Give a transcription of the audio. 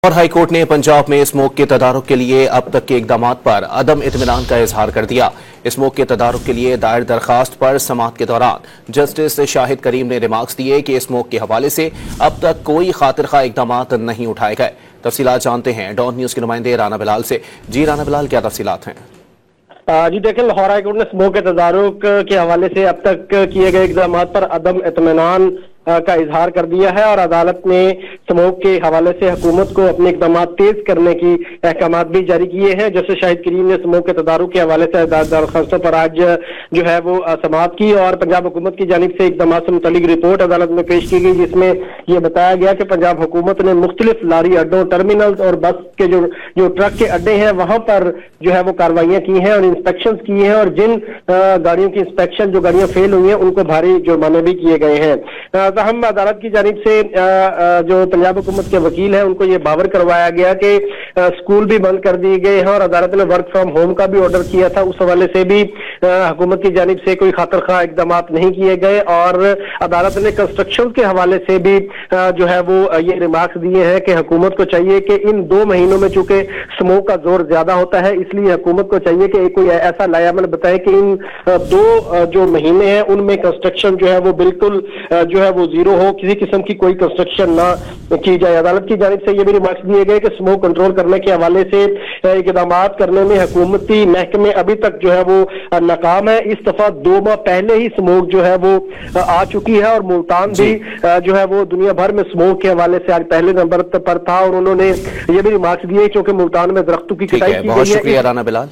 और हाईकोर्ट ने पंजाब में स्मोक के तदारुक के लिए अब तक के इकदाम पर अदम इत्मीनान का इजहार कर दिया। स्मोक के तदारुक के लिए दायर दरखास्त पर समाअत के दौरान जस्टिस शाहिद करीम ने रिमार्क्स दिए कि स्मोक के हवाले से अब तक कोई खातिर-खा इकदाम नहीं उठाए गए। तफसीलात जानते हैं डॉन न्यूज के नुमाइंदे राना बिलाल से। जी राना बिलाल, क्या तफसीलात हैं? जी देखिए, लाहौर हाईकोर्ट ने स्मोक के तदारुक के हवाले से अब तक किए गए इकदाम पर अदम इत्मीनान का इजहार कर दिया है और अदालत ने स्मोक के हवाले से हुकूमत को अपने इकदाम तेज करने की अहकाम भी जारी किए हैं। जस्टिस शाहिद करीम ने स्मोक के तदारुक के हवाले से दरखास्तों पर आज जो है वो समाअत की और पंजाब हुकूमत की जानिब से इकदाम से मुतालिक रिपोर्ट अदालत में पेश की गई, जिसमें यह बताया गया कि पंजाब हुकूमत ने मुख्तलिफ लारी अड्डों, टर्मिनल और बस के जो ट्रक के अड्डे हैं वहां पर जो है वो कार्रवाइयां की हैं और इंस्पेक्शन किए हैं और जिन गाड़ियों की इंस्पेक्शन, जो गाड़ियां फेल हुई हैं, उनको भारी जुर्माने भी किए गए हैं। हम अदालत की जानिब से जो पंजाब हुकूमत के वकील हैं उनको ये बावर करवाया गया कि स्कूल भी बंद कर दिए गए हैं और अदालत ने वर्क फ्रॉम होम का भी ऑर्डर किया था, उस हवाले से भी हुकूमत की जानिब से कोई खातिर-खा इकदाम नहीं किए गए और अदालत ने कंस्ट्रक्शन के हवाले से भी जो है वो ये रिमार्क्स दिए हैं कि हुकूमत को चाहिए कि इन 2 महीनों में चूंकि स्मोक का जोर ज्यादा होता है, इसलिए हुकूमत को चाहिए कि कोई ऐसा लायामल बताए कि इन 2 जो महीने हैं उनमें कंस्ट्रक्शन जो है वो बिल्कुल जो है वो जीरो हो, किसी किस्म की कोई कंस्ट्रक्शन ना की जाए। अदालत की जानिब से ये भी रिमार्क्स दिए गए कि स्मोक कंट्रोल करने के हवाले से इकदाम करने में हुकूमती महकमे अभी तक जो है वो नाकाम है। इस दफा 2 माह पहले ही स्मोक जो है वो आ चुकी है और मुल्तान भी जो है वो दुनिया भर में स्मोक के हवाले से आज पहले नंबर पर था और उन्होंने ये भी रिमार्क्स दिए क्योंकि मुल्तान में दरख्तों की कटाई की गई है। बहुत शुक्रिया राना बिलाल।